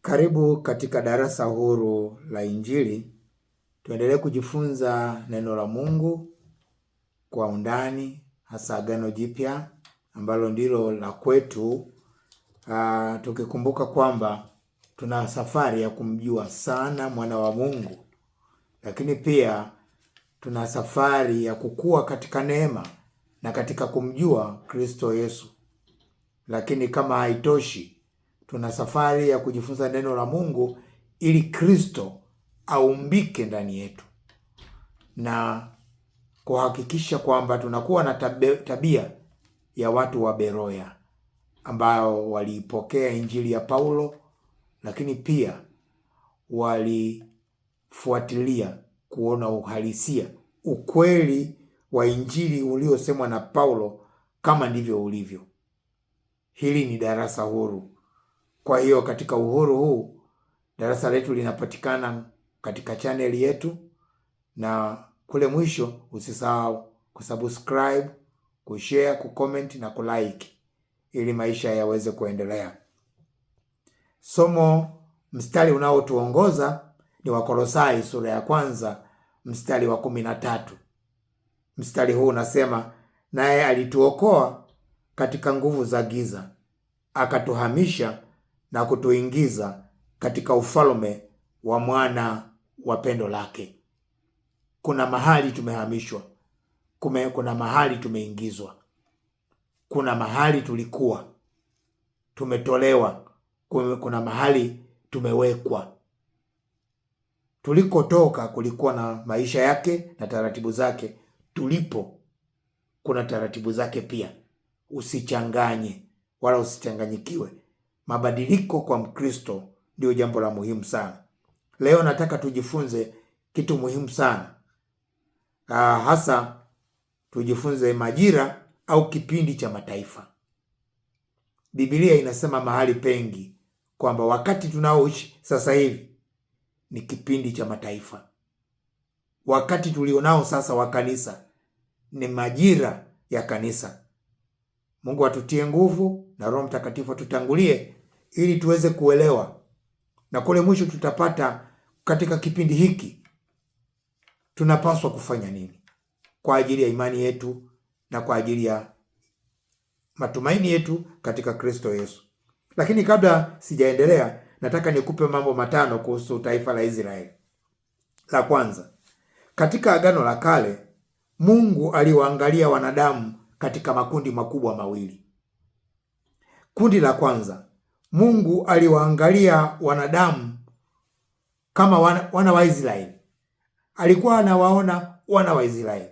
Karibu katika darasa huru la Injili. Tuendelee kujifunza neno la Mungu kwa undani, hasa Agano Jipya ambalo ndilo la kwetu. Tukikumbuka kwamba tuna safari ya kumjua sana mwana wa Mungu, lakini pia tuna safari ya kukua katika neema na katika kumjua Kristo Yesu. Lakini kama haitoshi, tuna safari ya kujifunza neno la Mungu ili Kristo aumbike ndani yetu na kuhakikisha kwamba tunakuwa na tabia ya watu wa Beroya ambao waliipokea Injili ya Paulo, lakini pia walifuatilia kuona uhalisia, ukweli wa Injili uliosemwa na Paulo kama ndivyo ulivyo. Hili ni darasa huru. Kwa hiyo katika uhuru huu, darasa letu linapatikana katika chaneli yetu, na kule mwisho usisahau kusubscribe, kushare, kucomment na kulike ili maisha yaweze kuendelea. Somo mstari unaotuongoza ni Wakolosai sura ya 1 mstari wa 13. Mstari huu unasema, naye alituokoa katika nguvu za giza, akatuhamisha na kutuingiza katika ufalme wa mwana wa pendo lake. Kuna mahali tumehamishwa, kuna mahali tumeingizwa, kuna mahali tulikuwa tumetolewa, kuna mahali tumewekwa. Tulikotoka kulikuwa na maisha yake na taratibu zake, tulipo kuna taratibu zake pia. Usichanganye wala usichanganyikiwe. Mabadiliko kwa Mkristo ndio jambo la muhimu sana. Leo nataka tujifunze kitu muhimu sana. Hasa tujifunze majira au kipindi cha mataifa. Biblia inasema mahali pengi kwamba wakati tunaoishi sasa hivi ni kipindi cha mataifa. Wakati tulionao sasa wa kanisa ni majira ya kanisa. Mungu atutie nguvu na Roho Mtakatifu atutangulie ili tuweze kuelewa, na kule mwisho tutapata katika kipindi hiki tunapaswa kufanya nini kwa ajili ya imani yetu na kwa ajili ya matumaini yetu katika Kristo Yesu. Lakini kabla sijaendelea, nataka nikupe mambo matano kuhusu taifa la Israeli. La kwanza, katika Agano la Kale Mungu aliwaangalia wanadamu katika makundi makubwa mawili. Kundi la kwanza, Mungu aliwaangalia wanadamu kama wana wa Israeli. Alikuwa anawaona wana wa Israeli,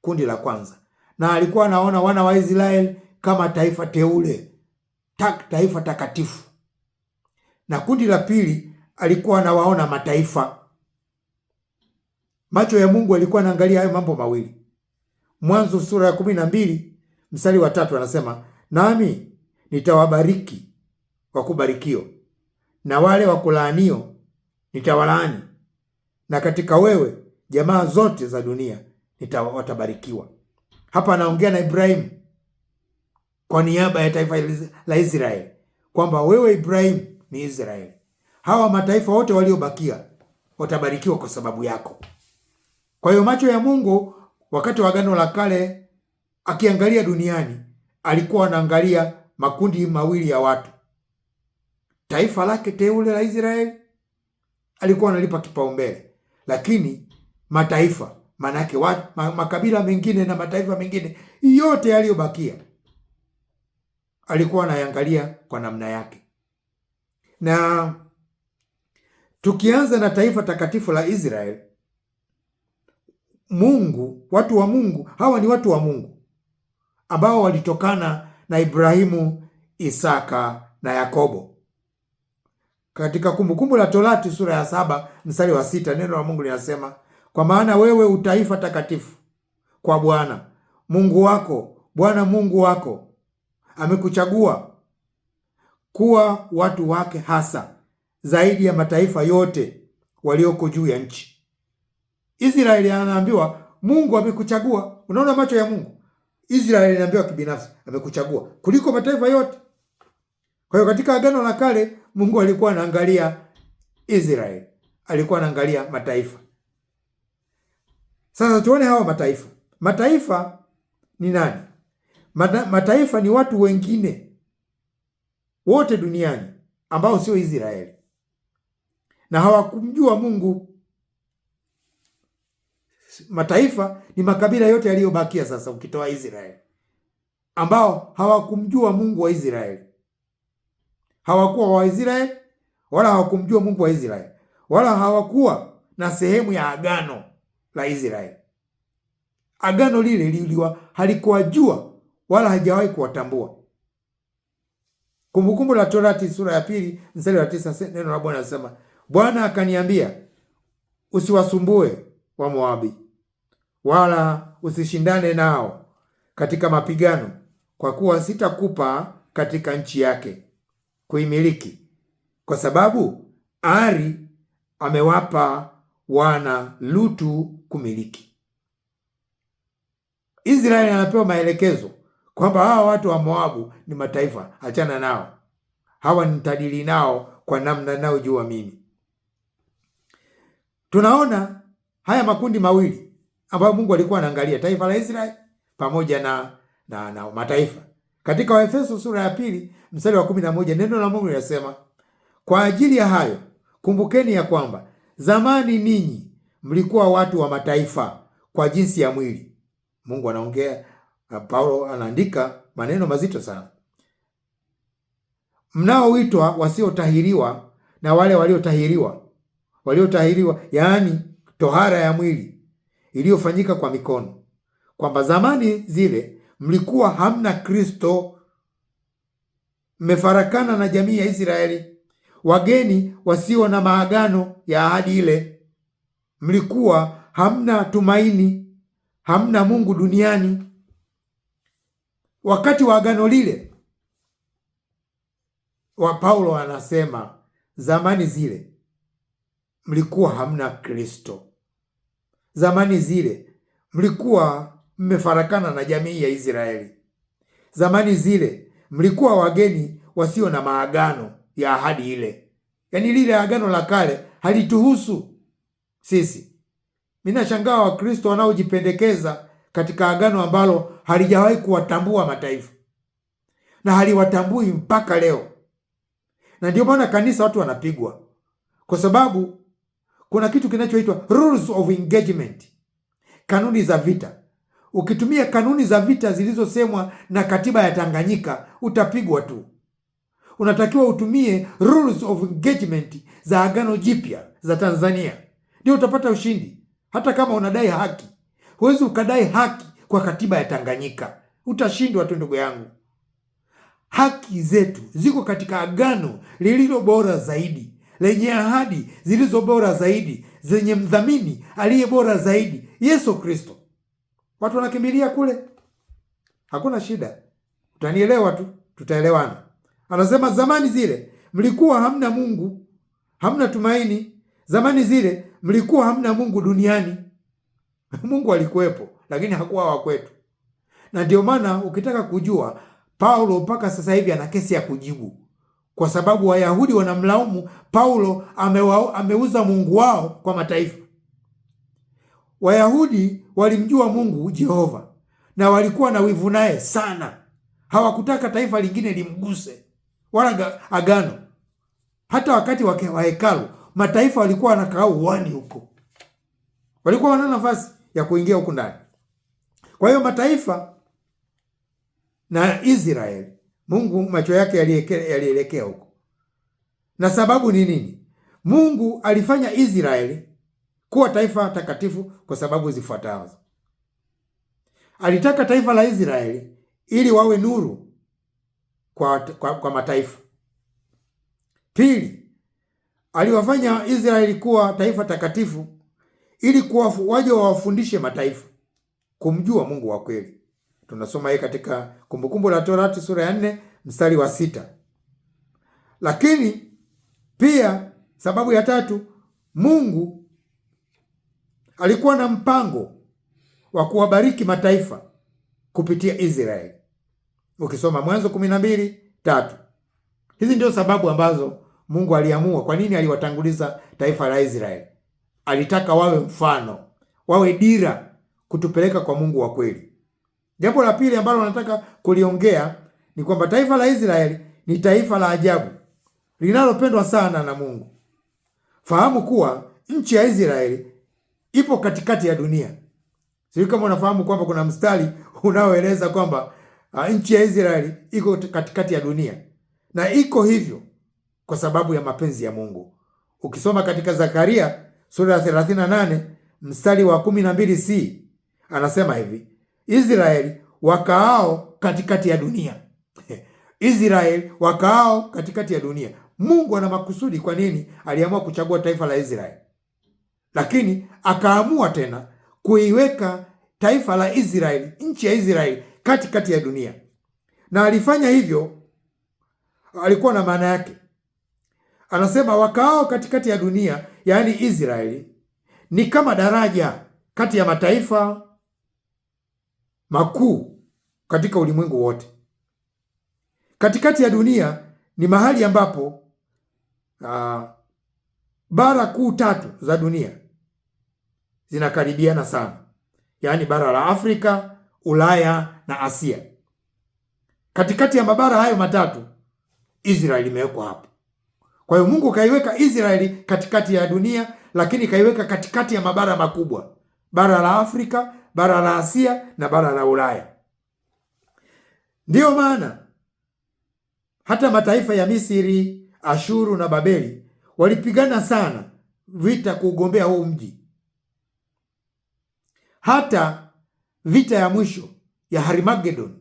kundi la kwanza, na alikuwa anaona wana wa Israeli kama taifa teule, taifa takatifu. Na kundi la pili, alikuwa anawaona mataifa. Macho ya Mungu alikuwa anaangalia hayo mambo mawili. Mwanzo sura ya 12 mstari wa 3 anasema, nami nitawabariki wakubarikio, na wale wakulaanio nitawalaani, na katika wewe jamaa zote za dunia watabarikiwa. Hapa anaongea na Ibrahimu kwa niaba ya taifa la Israeli, kwamba wewe Ibrahimu ni Israeli. Hawa mataifa wote waliobakia watabarikiwa kwa sababu yako. Kwa hiyo macho ya Mungu wakati wa Agano la Kale akiangalia duniani, alikuwa anaangalia makundi mawili ya watu. Taifa lake teule la Israeli alikuwa analipa kipaumbele, lakini mataifa, manake makabila mengine na mataifa mengine yote yaliyobakia alikuwa anaangalia kwa namna yake. Na tukianza na taifa takatifu la Israeli, Mungu, watu wa Mungu, hawa ni watu wa Mungu ambao walitokana na Ibrahimu, Isaka na Yakobo. Katika Kumbukumbu la Torati sura ya 7 mstari wa 6 neno la Mungu linasema, kwa maana wewe utaifa takatifu kwa Bwana Mungu wako. Bwana Mungu wako amekuchagua kuwa watu wake hasa zaidi ya mataifa yote walioko juu ya nchi. Israeli anaambiwa Mungu amekuchagua. Unaona macho ya Mungu. Israeli anaambiwa kibinafsi amekuchagua kuliko mataifa yote. Kwa hiyo katika Agano la Kale Mungu alikuwa anaangalia Israeli, alikuwa anaangalia mataifa. Sasa tuone hawa mataifa. Mataifa ni nani? Mataifa ni watu wengine wote duniani ambao sio Israeli na hawakumjua Mungu. Mataifa ni makabila yote yaliyobakia sasa, ukitoa Israeli, ambao hawakumjua Mungu wa Israeli, hawakuwa wa Israeli wala hawakumjua Mungu wa Israeli, wala hawakuwa na sehemu ya agano la Israeli. Agano lile halikuwajua wala hajawahi kuwatambua. Kumbukumbu la Torati sura ya 2 mstari wa 9, neno la Bwana linasema, Bwana akaniambia, usiwasumbue wa Moabi, wala usishindane nao katika mapigano, kwa kuwa sitakupa katika nchi yake kuimiliki, kwa sababu Ari amewapa wana Lutu kumiliki. Israeli anapewa maelekezo kwamba hawa watu wa Moabu ni mataifa, achana nao, hawa nitadili nao kwa namna ninayojua mimi. Tunaona haya makundi mawili ambayo Mungu alikuwa anaangalia, taifa la Israeli pamoja na mataifa. Katika Waefeso sura ya 2 mstari wa 11, neno la Mungu linasema, kwa ajili ya hayo kumbukeni ya kwamba zamani ninyi mlikuwa watu wa mataifa kwa jinsi ya mwili. Mungu anaongea, Paulo anaandika maneno mazito sana. Mnaoitwa wasiotahiriwa na wale waliotahiriwa, yaani tohara ya mwili iliyofanyika kwa mikono, kwamba zamani zile mlikuwa hamna Kristo, mmefarakana na jamii ya Israeli, wageni wasio na maagano ya ahadi ile, mlikuwa hamna tumaini, hamna Mungu duniani. Wakati wa agano lile, wa Paulo anasema zamani zile mlikuwa hamna Kristo, zamani zile mlikuwa mmefarakana na jamii ya Israeli, zamani zile mlikuwa wageni wasio na maagano ya ahadi ile. Yaani lile agano la kale halituhusu sisi. Mimi nashangaa Wakristo wanaojipendekeza katika agano ambalo halijawahi kuwatambua mataifa na haliwatambui mpaka leo. Na ndio maana kanisa watu wanapigwa, kwa sababu kuna kitu kinachoitwa rules of engagement, kanuni za vita. Ukitumia kanuni za vita zilizosemwa na katiba ya Tanganyika utapigwa tu. Unatakiwa utumie rules of engagement za agano jipya za Tanzania, ndio utapata ushindi. Hata kama unadai haki, huwezi ukadai haki kwa katiba ya Tanganyika, utashindwa tu ndugu yangu. Haki zetu ziko katika agano lililo bora zaidi, lenye ahadi zilizo bora zaidi, zenye mdhamini aliye bora zaidi, Yesu Kristo. Watu wanakimbilia kule, hakuna shida, utanielewa tu, tutaelewana. Anasema zamani zile mlikuwa hamna Mungu, hamna tumaini. Zamani zile mlikuwa hamna Mungu duniani. Mungu alikuwepo, lakini hakuwa wa kwetu. Na ndio maana ukitaka kujua, Paulo mpaka sasa hivi ana kesi ya kujibu, kwa sababu Wayahudi wanamlaumu Paulo ameuza Mungu wao kwa mataifa. Wayahudi walimjua Mungu Jehova na walikuwa na wivu naye sana. Hawakutaka taifa lingine limguse wala agano. Hata wakati wa hekalu, mataifa walikuwa wanakaa uani huko, walikuwa wana nafasi ya kuingia huko ndani. Kwa hiyo mataifa na Israeli, Mungu macho yake yalielekea huko. Na sababu ni nini? Mungu alifanya Israeli kuwa taifa takatifu kwa sababu zifuatazo. Alitaka taifa la Israeli ili wawe nuru kwa mataifa. Pili, aliwafanya Israeli kuwa taifa takatifu ili waje wawafundishe mataifa kumjua Mungu wa kweli. Tunasoma hii katika Kumbukumbu la Torati sura ya 4 mstari wa 6. Lakini pia sababu ya tatu, Mungu alikuwa na mpango wa kuwabariki mataifa kupitia Israeli. Ukisoma Mwanzo 12:3. Hizi ndio sababu ambazo Mungu aliamua. Kwa nini aliwatanguliza taifa la Israeli? Alitaka wawe mfano, wawe dira kutupeleka kwa Mungu wa kweli. Jambo la pili ambalo nataka kuliongea ni kwamba taifa la Israeli ni taifa la ajabu linalopendwa sana na Mungu. Fahamu kuwa nchi ya Israeli ipo katikati ya dunia. Sio kama unafahamu kwamba kuna mstari unaoeleza kwamba nchi ya Israeli iko katikati ya dunia, na iko hivyo kwa sababu ya mapenzi ya Mungu. Ukisoma katika Zakaria sura ya 38 mstari wa 12c, anasema hivi: Israeli wakaao katikati ya dunia. Israeli wakaao katikati ya dunia. Mungu ana makusudi. Kwa nini aliamua kuchagua taifa la Israeli, lakini akaamua tena kuiweka taifa la Israeli, nchi ya Israeli katikati ya dunia? Na alifanya hivyo, alikuwa na maana yake. Anasema wakaao katikati ya dunia, yaani Israeli ni kama daraja kati ya mataifa makuu katika ulimwengu wote. Katikati ya dunia ni mahali ambapo bara kuu tatu za dunia zinakaribiana sana, yaani bara la Afrika, Ulaya na Asia. Katikati ya mabara hayo matatu Israeli imewekwa hapo. Kwa hiyo Mungu kaiweka Israeli katikati ya dunia, lakini kaiweka katikati ya mabara makubwa, bara la Afrika, bara la Asia na bara la Ulaya. Ndiyo maana hata mataifa ya Misri, Ashuru na Babeli walipigana sana vita kuugombea huu mji. Hata vita ya mwisho ya Harmagedon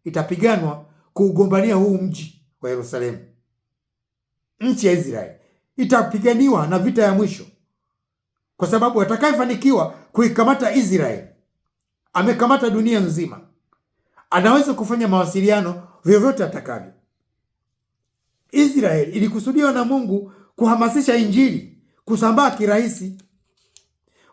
itapiganwa kuugombania huu mji wa Yerusalemu. Nchi ya Israeli itapiganiwa na vita ya mwisho, kwa sababu atakayefanikiwa kuikamata Israeli amekamata dunia nzima. Anaweza kufanya mawasiliano vyovyote atakavyo. Israeli ilikusudiwa na Mungu kuhamasisha Injili kusambaa kirahisi.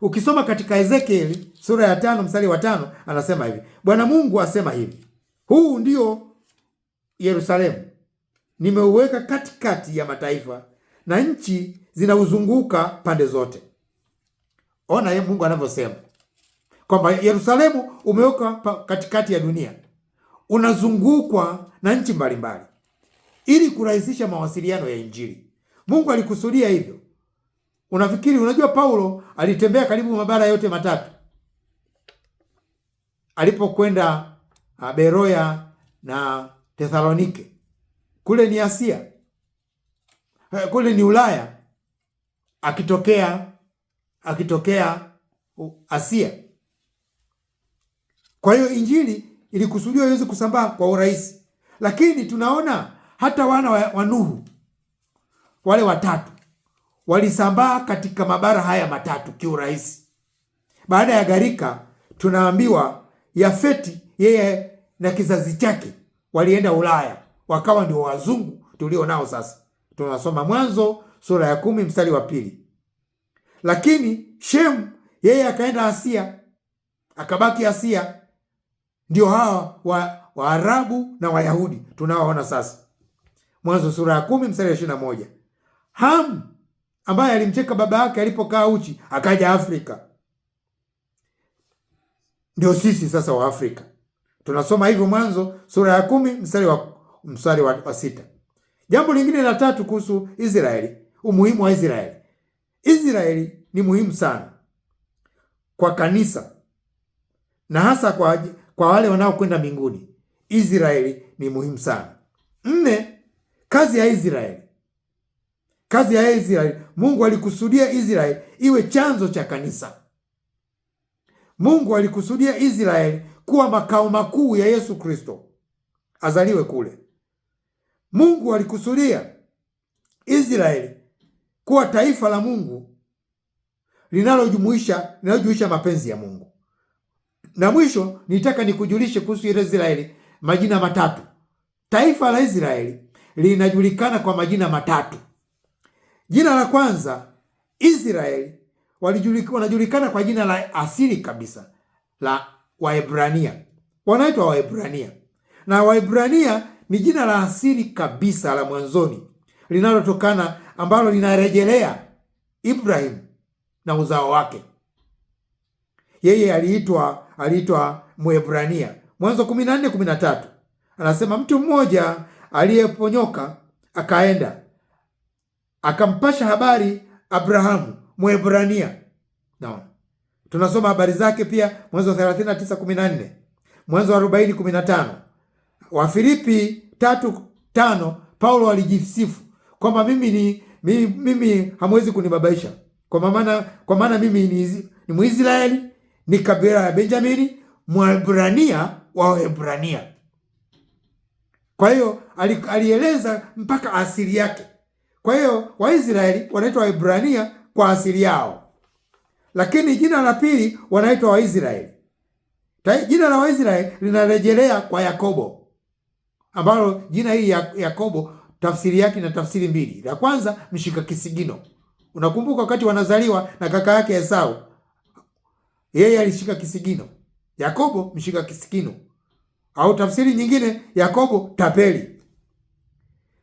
Ukisoma katika Ezekieli sura ya 5 mstari wa 5, anasema hivi: Bwana Mungu asema hivi, huu ndio Yerusalemu, nimeuweka katikati ya mataifa na nchi zinauzunguka pande zote. Ona Mungu anavyosema kwamba Yerusalemu umeweka katikati ya dunia, unazungukwa na nchi mbalimbali ili kurahisisha mawasiliano ya Injili. Mungu alikusudia hivyo. Unajua Paulo alitembea karibu mabara yote matatu. Alipokwenda Beroya na Tesalonike, kule ni Asia, kule ni Ulaya, akitokea Asia. Kwa hiyo Injili ilikusudiwa iweze kusambaa kwa urahisi. Lakini tunaona hata wana wa Nuhu wale watatu walisambaa katika mabara haya matatu kiurahisi. Baada ya gharika, tunaambiwa Yafeti yeye na kizazi chake walienda Ulaya, wakawa ndio wazungu tulio nao sasa. Tunasoma Mwanzo sura ya 10 mstari wa 2. Lakini Shemu yeye akaenda Asia, akabaki Asia. Ndio hawa Waarabu na Wayahudi tunaoona sasa. Mwanzo sura ya 10 mstari wa 21. Hamu ambaye alimcheka baba yake alipokaa uchi akaja Afrika. Ndio sisi sasa wa Afrika. Tunasoma hivyo Mwanzo sura ya 10 mstari wa 6. Jambo lingine la tatu kuhusu Israeli, umuhimu wa Israeli. Israeli ni muhimu sana kwa kanisa na hasa kwa wale wanaokwenda mbinguni. Israeli ni muhimu sana. 4, kazi ya Israeli. Kazi ya Israeli, Mungu alikusudia Israeli iwe chanzo cha kanisa. Mungu alikusudia Israeli kuwa makao makuu ya Yesu Kristo, azaliwe kule. Mungu alikusudia Israeli kuwa taifa la Mungu linalojumuisha mapenzi ya Mungu. Na mwisho nitaka nikujulishe kuhusu Israeli majina matatu. Taifa la Israeli linajulikana kwa majina matatu. Jina la kwanza, Israeli wanajulikana kwa jina la asili kabisa la Waebrania. Wanaitwa Waebrania. Na Waebrania ni jina la asili kabisa la mwanzoni linalotokana, ambalo linarejelea Ibrahim na uzao wake. Yeye aliitwa Mwebrania. Mwanzo 14:13 anasema, mtu mmoja aliyeponyoka akaenda akampasha habari Abrahamu Mwebrania. Naona tunasoma habari zake pia Mwanzo 39:14, Mwanzo 40:15. Wafilipi 3:5 Paulo alijisifu kwamba mimi hamwezi kunibabaisha, kwa maana mimi ni Mwisraeli, ni kabila ya Benjamini, Mwebrania wa Waebrania. Kwa hiyo alieleza mpaka asili yake. Kwa hiyo Waisraeli wanaitwa Waebrania kwa asili yao, lakini jina la pili wanaitwa Waisraeli. Jina la Waisraeli linarejelea kwa Yakobo, ambalo jina hili Yakobo tafsiri yake na tafsiri mbili. La kwanza, mshika kisigino. Unakumbuka wakati wanazaliwa na kaka yake Esau, yeye alishika kisigino. Yakobo mshika kisigino, au tafsiri nyingine Yakobo tapeli.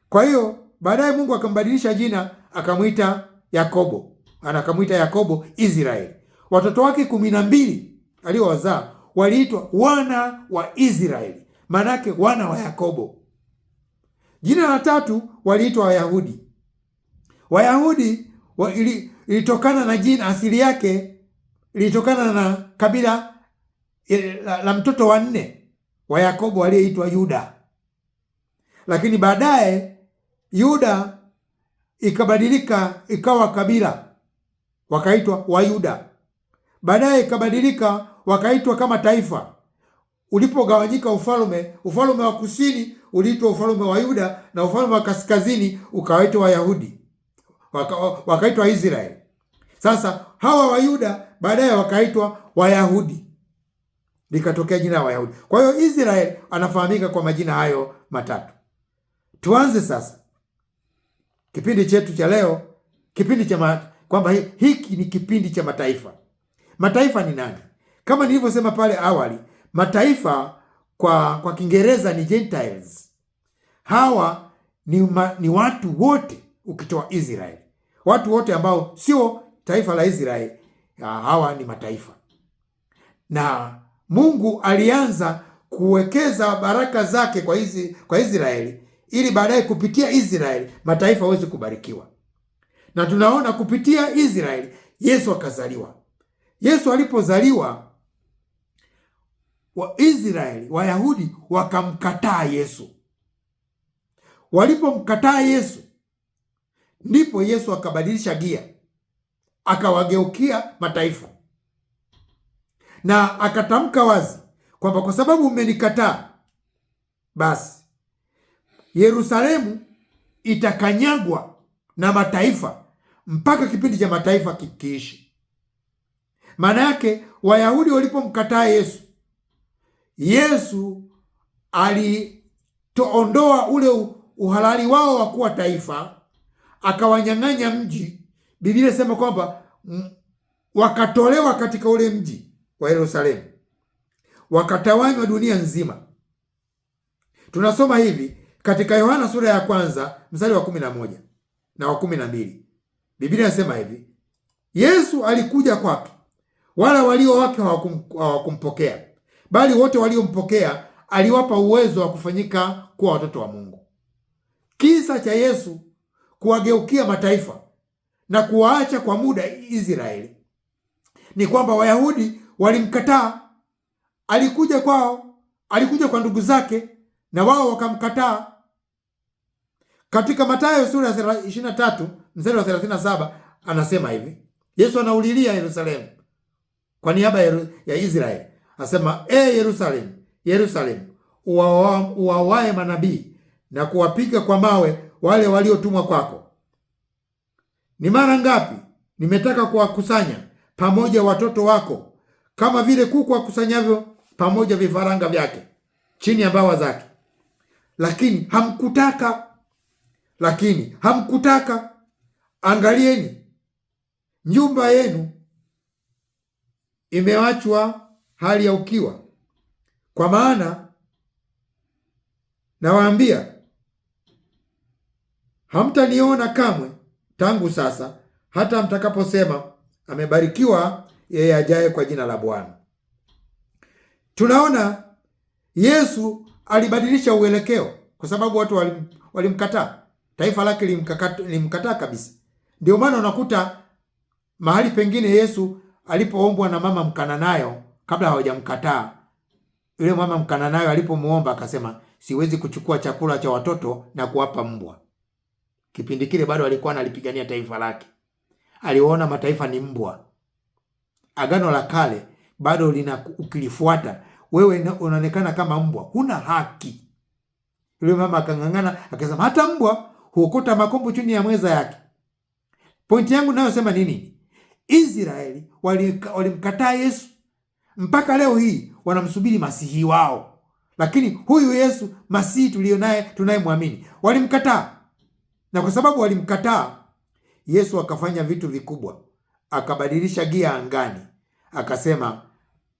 Kwa hiyo baadaye Mungu akambadilisha jina akamwita Yakobo, akamwita Yakobo Israeli. Watoto wake 12 aliowazaa waliitwa wana wa Israeli, maanake wana wa Yakobo. Jina la tatu waliitwa Wayahudi. Wayahudi ilitokana na jina, asili yake ilitokana na kabila la mtoto wa 4 wa Yakobo aliyeitwa Yuda, lakini baadaye Yuda ikabadilika ikawa kabila, wakaitwa Wayuda. Baadaye ikabadilika wakaitwa kama taifa. Ulipogawanyika ufalme wa kusini uliitwa ufalme wa Yuda, na ufalme wa kaskazini ukaitwa Wayahudi, wakaitwa Israeli. Sasa hawa Wayuda baadaye wakaitwa Wayahudi, likatokea jina la Wayahudi. Kwa hiyo Israeli anafahamika kwa majina hayo matatu. Tuanze sasa kipindi chetu cha leo, kipindi cha kwamba hiki ni kipindi cha mataifa. Mataifa ni nani? Kama nilivyosema pale awali, mataifa kwa Kiingereza ni Gentiles. Hawa ni watu wote ukitoa Israeli, watu wote ambao sio taifa la Israeli, hawa ni mataifa. Na Mungu alianza kuwekeza baraka zake kwa Israeli ili baadaye kupitia Israeli mataifa waweze kubarikiwa. Na tunaona kupitia Israeli Yesu akazaliwa. Yesu alipozaliwa, Waisraeli, Wayahudi wakamkataa Yesu. Walipomkataa Yesu, ndipo Yesu akabadilisha gia, akawageukia mataifa na akatamka wazi kwamba kwa sababu umenikataa, basi Yerusalemu itakanyagwa na mataifa mpaka kipindi cha mataifa kikiishi. Maana yake Wayahudi walipomkataa Yesu, Yesu alitoondoa ule uhalali wao wa kuwa taifa, akawanyang'anya mji. Biblia inasema kwamba wakatolewa katika ule mji wa Yerusalemu, wakatawanywa dunia nzima. Tunasoma hivi katika Yohana sura ya 1 mstari wa 11 na wa 12. Biblia inasema hivi: Yesu alikuja kwake, wala walio wake hawakumpokea, bali wote waliompokea aliwapa uwezo wa kufanyika kuwa watoto wa Mungu. Kisa cha Yesu kuwageukia mataifa na kuwaacha kwa muda Israeli ni kwamba Wayahudi walimkataa. Alikuja kwao, alikuja kwa ndugu zake na wao wakamkataa. Katika Mathayo sura ya 23 mstari wa 37 anasema hivi, Yesu anaulilia Yerusalemu kwa niaba ya Israeli, anasema, Yerusalemu, Yerusalemu, uwawae manabii na kuwapiga kwa mawe wale waliotumwa kwako. Ni mara ngapi nimetaka kuwakusanya pamoja watoto wako, kama vile kuku akusanyavyo pamoja vifaranga vyake chini ya mbawa zake, lakini hamkutaka. Angalieni, nyumba yenu imewachwa hali ya ukiwa, kwa maana nawaambia, hamtaniona kamwe tangu sasa hata mtakaposema, amebarikiwa yeye ajaye kwa jina la Bwana. Tunaona Yesu alibadilisha uelekeo kwa sababu watu walimkataa. Taifa lake limkataa kabisa. Ndio maana unakuta mahali pengine Yesu alipoombwa na mama Mkananayo, kabla hawajamkataa, yule mama Mkananayo alipomuomba akasema, siwezi kuchukua chakula cha watoto na kuwapa mbwa. Kipindi kile bado alikuwa analipigania taifa lake. Aliona mataifa ni mbwa. Agano la Kale bado ukilifuata wewe unaonekana kama mbwa, huna haki. Yule mama akang'ang'ana akasema, hata mbwa huokota makombo chini ya meza yake. Pointi yangu nayosema nini? Israeli walimkataa Yesu, mpaka leo hii wanamsubiri masihi wao. Lakini huyu Yesu masihi tunayemwamini walimkataa, na kwa sababu walimkataa, Yesu akafanya vitu vikubwa. Akabadilisha gia angani, akasema,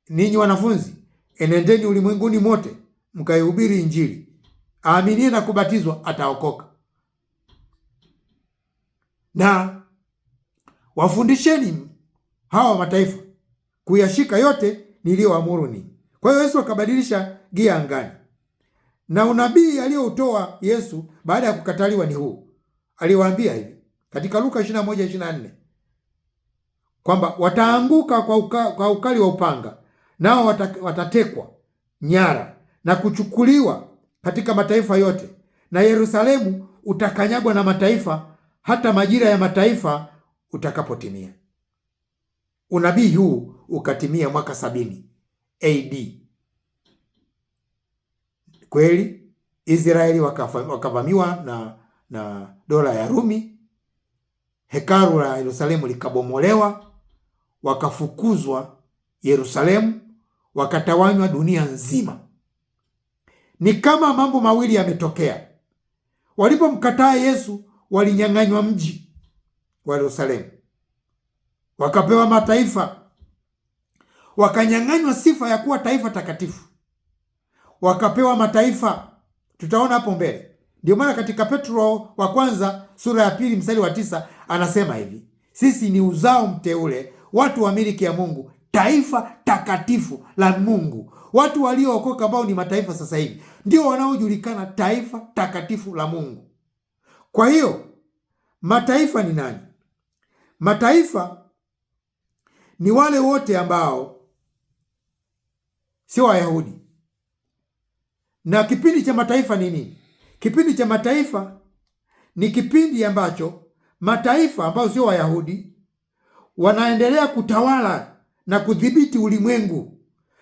ninyi wanafunzi, enendeni ulimwenguni mote mkaihubiri Injili. Aaminie na kubatizwa ataokoka, na wafundisheni hawa mataifa kuyashika yote niliyoamuru ninyi. Kwa hiyo Yesu akabadilisha gia angani, na unabii aliyoutoa Yesu baada ya kukataliwa ni huu. Aliwaambia hivi katika Luka 21:24 kwamba wataanguka kwa ukali wa upanga, nao watatekwa nyara na kuchukuliwa katika mataifa yote, na Yerusalemu utakanyagwa na mataifa hata majira ya mataifa utakapotimia. Unabii huu ukatimia mwaka 70 AD. Kweli Israeli wakavamiwa na dola ya Rumi. Hekalu la Yerusalemu likabomolewa, wakafukuzwa Yerusalemu, wakatawanywa dunia nzima. Ni kama mambo mawili yametokea. Walipomkataa Yesu, walinyang'anywa mji wa Yerusalemu, wakapewa mataifa, wakanyang'anywa sifa ya kuwa taifa takatifu, wakapewa mataifa. Tutaona hapo mbele. Ndio maana katika Petro wa kwanza sura ya 2 mstari wa 9 anasema hivi, sisi ni uzao mteule, watu wa miliki ya Mungu, taifa takatifu la Mungu. Watu waliookoka ambao ni mataifa sasa hivi ndio wanaojulikana taifa takatifu la Mungu. Kwa hiyo mataifa ni nani? Mataifa ni wale wote ambao sio Wayahudi. Na kipindi cha mataifa ni nini? Kipindi cha mataifa ni kipindi ambacho mataifa ambao sio Wayahudi wanaendelea kutawala na kudhibiti ulimwengu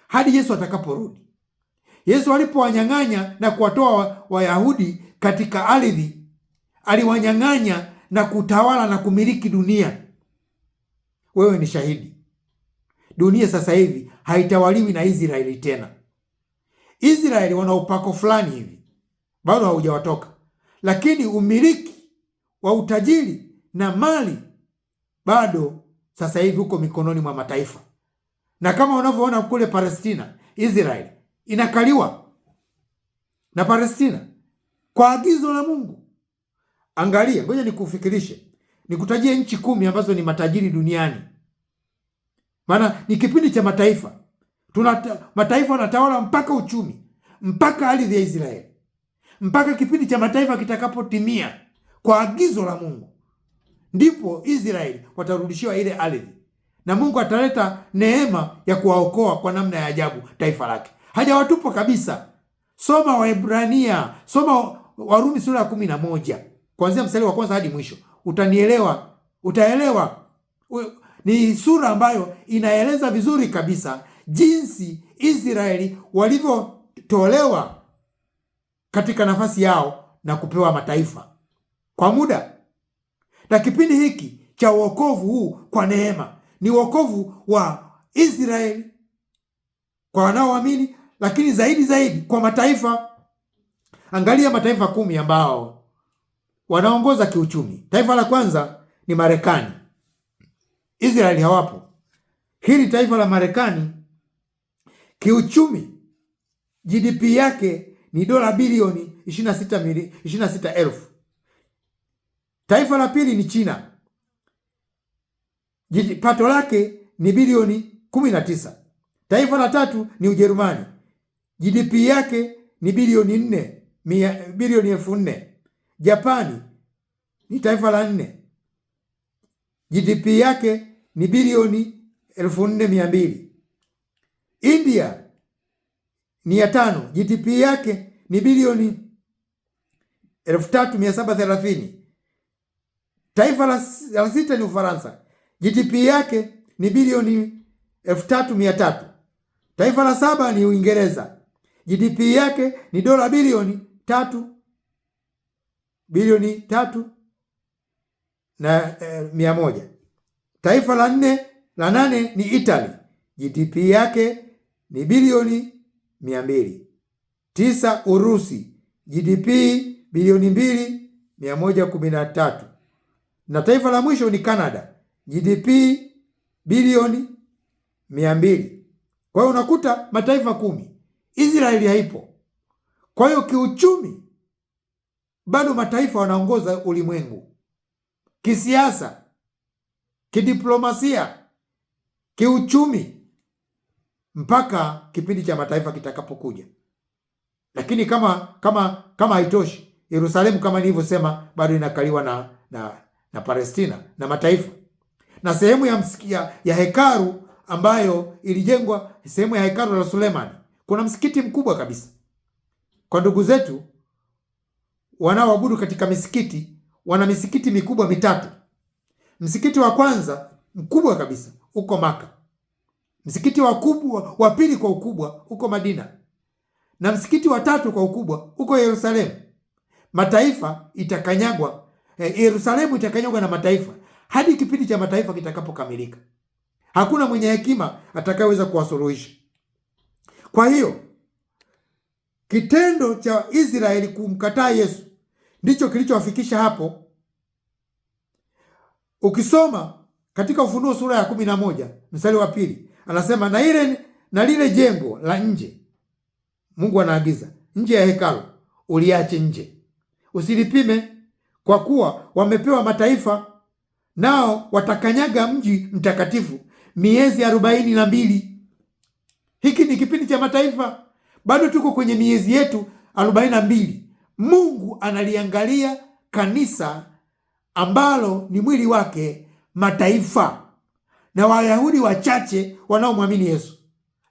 hadi Yesu atakaporudi. Yesu alipowanyang'anya na kuwatoa Wayahudi katika ardhi, aliwanyang'anya na kutawala na kumiliki dunia. Wewe ni shahidi. Dunia sasa hivi haitawaliwi na Israeli tena. Israeli wana upako fulani hivi, bado haujawatoka, lakini umiliki wa utajiri na mali bado sasa hivi uko mikononi mwa mataifa. Na kama unavyoona kule Palestina, Israeli inakaliwa na Palestina kwa agizo la Mungu. Angalia, ngoja nikufikirishe, nikutajie nchi 10 ambazo ni matajiri duniani. Maana ni kipindi cha mataifa. Mataifa wanatawala mpaka uchumi, mpaka ardhi ya Israeli, mpaka kipindi cha mataifa kitakapotimia kwa agizo la Mungu, ndipo Israeli watarudishiwa ile ardhi na Mungu ataleta neema ya kuwaokoa kwa namna ya ajabu taifa lake. Hajawatupa kabisa. Soma Waebrania, soma Warumi sura ya 11 kuanzia mstari wa kwanza hadi mwisho, utaelewa. Ni sura ambayo inaeleza vizuri kabisa jinsi Israeli walivyotolewa katika nafasi yao na kupewa mataifa kwa muda. Na kipindi hiki cha wokovu huu kwa neema ni wokovu wa Israeli kwa wanaoamini, lakini zaidi kwa mataifa. Angalia mataifa 10 ambao wanaongoza kiuchumi. Taifa la kwanza ni Marekani. Israeli hawapo. Hili taifa la Marekani kiuchumi, GDP yake ni $bilioni 26,000. Taifa la pili ni China. Pato lake ni bilioni 19. Taifa la tatu ni Ujerumani. GDP yake ni bilioni 4,000. Japani ni taifa la 4. GDP yake ni bilioni 4,200. India ni ya 5. GDP yake ni bilioni 3,730. Taifa la 6 ni Ufaransa. GDP yake ni bilioni 3,300. Taifa la 7 ni Uingereza. GDP yake ni dola bilioni 3,100. Taifa la 8 ni Italy. GDP yake ni bilioni 200. 9 Urusi. GDP bilioni 2,113. Na taifa la mwisho ni Canada. GDP bilioni 200. Kwa hiyo unakuta mataifa 10. Israeli haipo. Kwa hiyo kiuchumi bado mataifa wanaongoza ulimwengu. Kisiasa, kidiplomasia, kiuchumi, mpaka kipindi cha mataifa kitakapokuja. Lakini kama haitoshi, Yerusalemu kama nilivyosema bado inakaliwa na Palestina na mataifa. Na sehemu ya hekalu ambayo ilijengwa, sehemu ya hekalu la Sulemani, kuna msikiti mkubwa kabisa. Kwa ndugu zetu wanaoabudu katika misikiti, wana misikiti mikubwa 3. Msikiti wa kwanza mkubwa kabisa uko Maka. Msikiti wa pili kwa ukubwa uko Madina. Na msikiti wa 3 kwa ukubwa uko Yerusalemu. Mataifa itakanyagwa, Yerusalemu itakanyagwa na mataifa hadi kipindi cha mataifa kitakapokamilika. Hakuna mwenye hekima atakayeweza kuwasuluhisha. Kwa hiyo kitendo cha Israeli kumkataa Yesu ndicho kilichowafikisha hapo. Ukisoma katika Ufunuo sura ya 11 mstari wa 2, anasema na lile jengo la nje, Mungu anaagiza nje ya hekalu uliache nje, usilipime, kwa kuwa wamepewa mataifa, nao watakanyaga mji mtakatifu miezi 42. Hiki ni kipindi cha mataifa. Bado tuko kwenye miezi yetu 42. Mungu analiangalia kanisa ambalo ni mwili wake, mataifa na Wayahudi wachache wanaomwamini Yesu.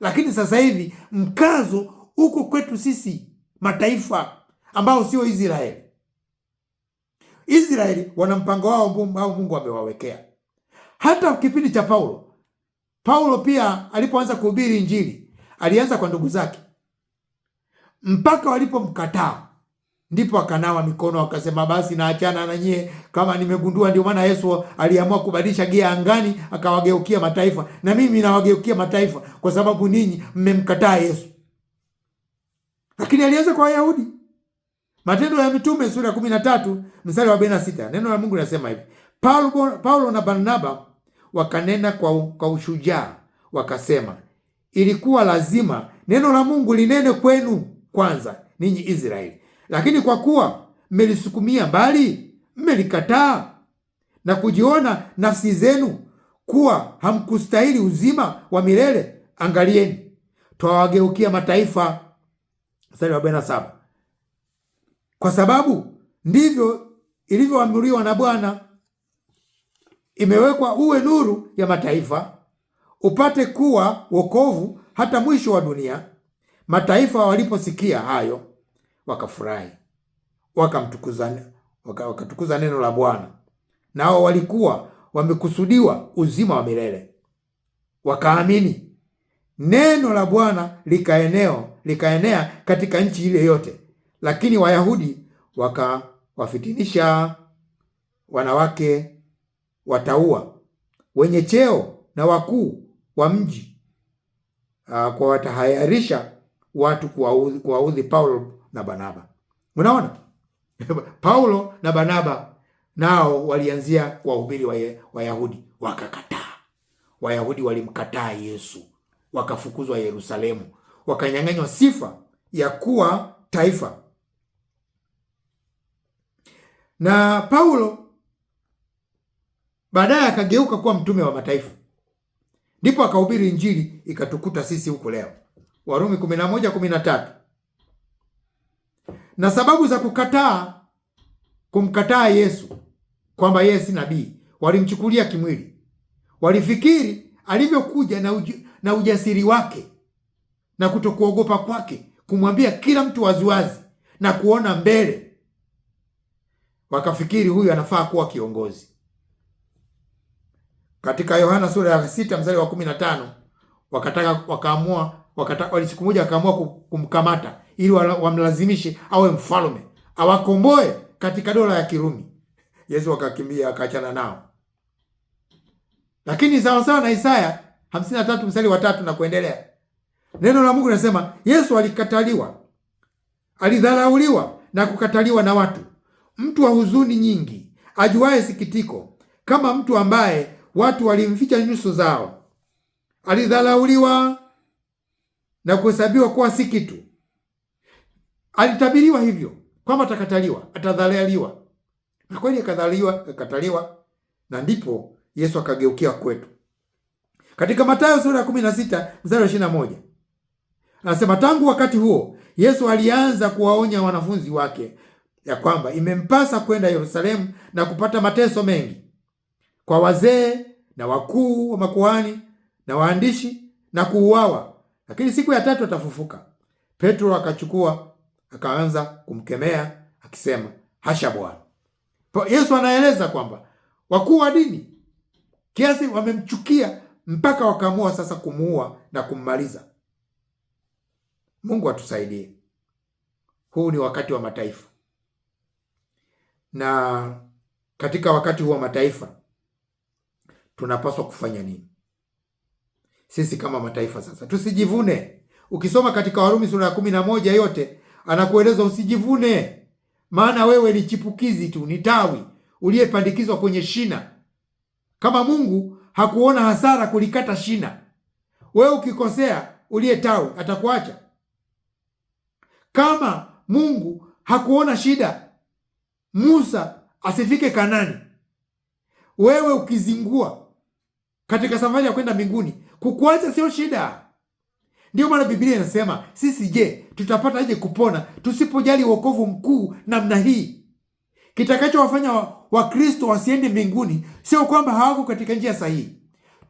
Lakini sasa hivi mkazo uko kwetu sisi mataifa ambao sio Israeli. Israeli wana mpango wao ambao Mungu amewawekea. Hata kipindi cha Paulo pia alipoanza kuhubiri Injili, alianza kwa ndugu zake. Mpaka walipomkataa ndipo akanawa mikono, akasema basi naachana na nyie, kama nimegundua. Ndio maana Yesu aliamua kubadilisha gia angani, akawageukia mataifa, na mimi nawageukia mataifa kwa sababu ninyi mmemkataa Yesu. Lakini alianza kwa Wayahudi. Matendo ya Mitume sura ya 13 mstari wa 46, neno la Mungu linasema hivi: Paulo na Barnaba wakanena kwa ushujaa, wakasema, ilikuwa lazima neno la Mungu linene kwenu kwanza, ninyi Israeli, lakini kwa kuwa mmelisukumia mbali, mmelikataa na kujiona nafsi zenu kuwa hamkustahili uzima wa milele, angalieni, twawageukia mataifa. Mstari wa 47, kwa sababu ndivyo ilivyoamriwa na Bwana, imewekwa uwe nuru ya mataifa, upate kuwa wokovu hata mwisho wa dunia. Mataifa waliposikia hayo wakafurahi, wakatukuza neno la Bwana, nao walikuwa wamekusudiwa uzima wa milele. Wakaamini. Neno la Bwana likaenea katika nchi ile yote, lakini Wayahudi wakawafitinisha wanawake wataua, wenye cheo na wakuu wa mji, kwa watahayarisha watu kuwaudhi Paulo na Barnaba. Unaona? Paulo na Barnaba nao walianzia kuwahubiri Wayahudi, wakakataa. Wayahudi walimkataa Yesu, wakafukuzwa Yerusalemu, wakanyang'anywa sifa ya kuwa taifa. Na Paulo baadaye akageuka kuwa mtume wa mataifa, ndipo akahubiri Injili ikatukuta sisi huko leo. Warumi 11:13. Na sababu za kumkataa Yesu kwamba yeye si nabii, walimchukulia kimwili. Walifikiri alivyokuja na ujasiri wake na kutokuogopa kwake kumwambia kila mtu waziwazi na kuona mbele, wakafikiri huyu anafaa kuwa kiongozi. Katika Yohana sura ya 6 mstari wa 15 siku moja wakaamua kumkamata ili wamlazimishe awe mfalme, awakomboe katika dola ya Kirumi. Yesu akakimbia akaachana nao. Lakini sawasawa na Isaya 53 mstari wa 3 na kuendelea, neno la Mungu linasema Yesu alikataliwa, alidharauliwa na kukataliwa na watu, mtu wa huzuni nyingi, ajuaye sikitiko, kama mtu ambaye watu walimficha nyuso zao. Alidharauliwa na kuhesabiwa kuwa si kitu. Alitabiriwa hivyo kwamba atakataliwa, atadharauliwa, na kweli akataliwa, na ndipo Yesu akageukia kwetu. Katika Mathayo sura ya 16 mstari wa 21 anasema, tangu wakati huo Yesu alianza kuwaonya wanafunzi wake ya kwamba imempasa kwenda Yerusalemu na kupata mateso mengi kwa wazee na wakuu wa makuhani na waandishi na kuuawa, lakini siku ya tatu atafufuka. Petro akaanza kumkemea akisema, hasha Bwana. Yesu anaeleza kwamba wakuu wa dini kiasi wamemchukia mpaka wakaamua sasa kumuua na kummaliza. Mungu atusaidie. Huu ni wakati wa mataifa, na katika wakati huu wa mataifa tunapaswa kufanya nini sisi kama mataifa? Sasa tusijivune. Ukisoma katika Warumi sura ya 11 yote anakueleza usijivune, maana wewe ni chipukizi tu, ni tawi uliyepandikizwa kwenye shina. Kama Mungu hakuona hasara kulikata shina, wewe ukikosea uliye tawi atakuacha? Kama Mungu hakuona shida Musa asifike Kanani, wewe ukizingua katika safari ya kwenda mbinguni, kukuacha sio shida. Ndio maana Biblia inasema sisi, je, tutapataje kupona tusipojali wokovu mkuu namna hii? Kitakachowafanya Wakristo wasiende mbinguni sio kwamba hawako katika njia sahihi.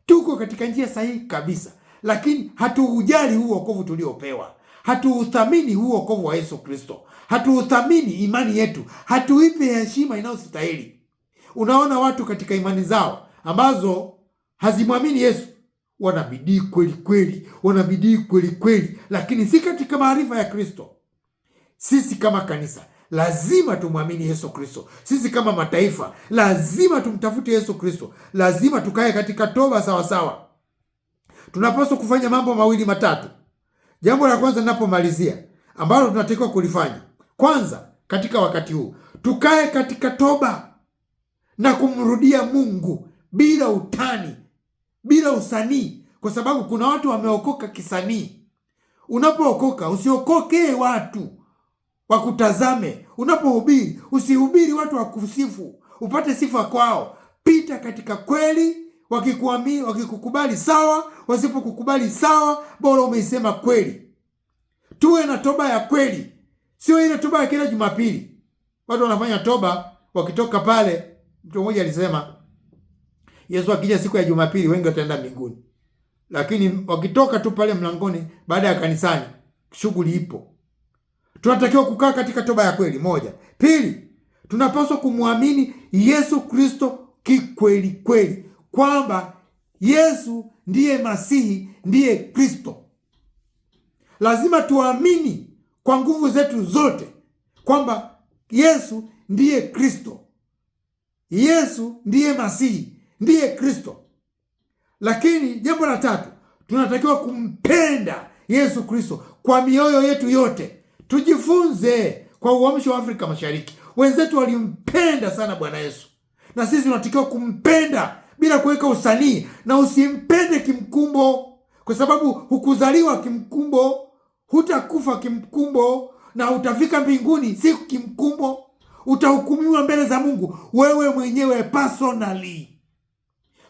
Tuko katika njia sahihi kabisa, lakini hatuujali huu wokovu tuliopewa. Hatuuthamini huu wokovu wa Yesu Kristo. Hatuuthamini imani yetu. Hatuipe heshima inayostahili. Unaona watu katika imani zao ambazo hazimwamini Yesu wanabidii kweli kweli, lakini si katika maarifa ya Kristo. Sisi kama kanisa lazima tumwamini Yesu Kristo. Sisi kama mataifa lazima tumtafute Yesu Kristo. Lazima tukae katika toba sawasawa. Tunapaswa kufanya mambo mawili matatu. Jambo la kwanza ninapomalizia, ambalo tunatakiwa kulifanya kwanza katika wakati huu, tukae katika toba na kumrudia Mungu bila utani, bila usanii, kwa sababu kuna watu wameokoka kisanii. Unapookoka usiokoke watu wakutazame. Unapohubiri usihubiri watu wakusifu upate sifa kwao. Pita katika kweli. Wakikuamini, wakikukubali sawa, wasipokukubali sawa, bora umeisema kweli. Tuwe na toba ya kweli, sio ile toba ya kila Jumapili. Watu wanafanya toba wakitoka pale. Mtu mmoja alisema Yesu akija siku ya Jumapili wengi wataenda mbinguni, lakini wakitoka tu pale mlangoni baada ya kanisani shughuli ipo. Tunatakiwa kukaa katika toba ya kweli, moja. Pili, tunapaswa kumwamini Yesu Kristo kikweli kweli, kwamba Yesu ndiye Masihi, ndiye Kristo. Lazima tuamini kwa nguvu zetu zote kwamba Yesu ndiye Kristo, Yesu ndiye Masihi, ndiye Kristo. Lakini jambo la tatu, tunatakiwa kumpenda Yesu Kristo kwa mioyo yetu yote. Tujifunze kwa uamsho wa Afrika Mashariki. Wenzetu walimpenda sana Bwana Yesu, na sisi tunatakiwa kumpenda bila kuweka usanii. Na usimpende kimkumbo, kwa sababu hukuzaliwa kimkumbo, hutakufa kimkumbo, na utafika mbinguni si kimkumbo. utahukumiwa mbele za Mungu wewe mwenyewe personally.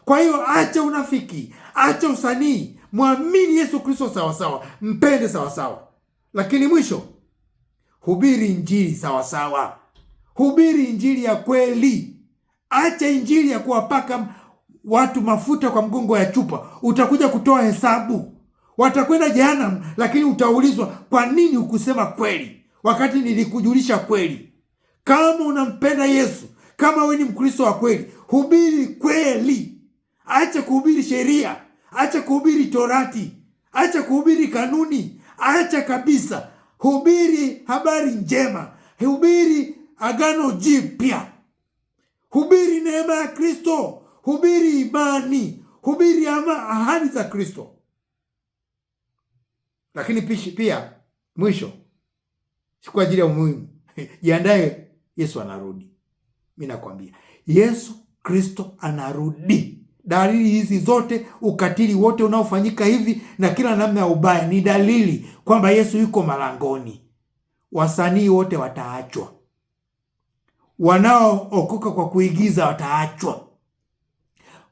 Kwa hiyo acha unafiki, acha usanii, mwamini Yesu Kristo sawasawa, mpende sawasawa. Lakini mwisho, hubiri injili sawasawa, hubiri injili ya kweli. Acha injili ya kuwapaka watu mafuta kwa mgongo ya chupa. Utakuja kutoa hesabu, watakwenda jehanamu, lakini utaulizwa, kwa nini hukusema kweli wakati nilikujulisha kweli? Kama unampenda Yesu, kama wewe ni Mkristo wa kweli, hubiri kweli. Acha kuhubiri sheria, acha kuhubiri torati, acha kuhubiri kanuni, acha kabisa. Hubiri habari njema, hubiri agano jipya, hubiri neema ya Kristo, hubiri imani, hubiri ahadi za Kristo. Lakini pia mwisho, si kwa ajili ya umuhimu, jiandae, Yesu anarudi. Mimi nakwambia Yesu Kristo anarudi. Dalili hizi zote, ukatili wote unaofanyika hivi na kila namna ya ubaya, ni dalili kwamba Yesu yuko malangoni. Wasanii wote wataachwa, wanaookoka kwa kuigiza wataachwa.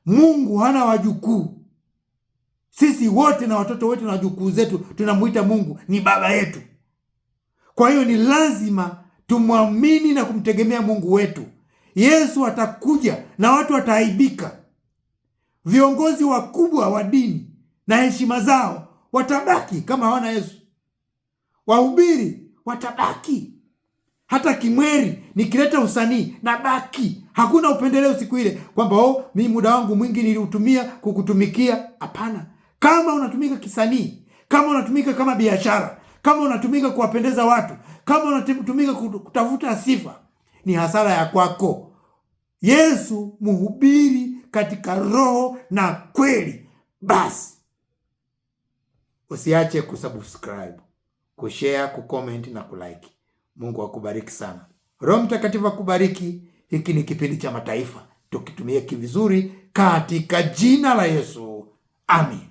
Mungu hana wajukuu. Sisi wote na watoto wetu na wajukuu zetu tunamuita Mungu ni baba yetu. Kwa hiyo ni lazima tumwamini na kumtegemea Mungu wetu. Yesu atakuja na watu wataaibika. Viongozi wakubwa wa dini na heshima zao watabaki kama hawana Yesu. Wahubiri watabaki. Hata Kimweri nikileta usanii na baki. Hakuna upendeleo siku ile kwamba mimi muda wangu mwingi niliutumia kukutumikia. Hapana. Kama unatumika kisanii, kama unatumika kama biashara, kama unatumika kuwapendeza watu, kama unatumika kutafuta sifa, ni hasara ya kwako. Yesu mhubiri katika roho na kweli. Basi usiache kusubscribe, kushare, kucomment na kulike. Mungu akubariki sana. Roho Mtakatifu akubariki. Hiki ni kipindi cha mataifa, tukitumia kivizuri katika jina la Yesu. Amen.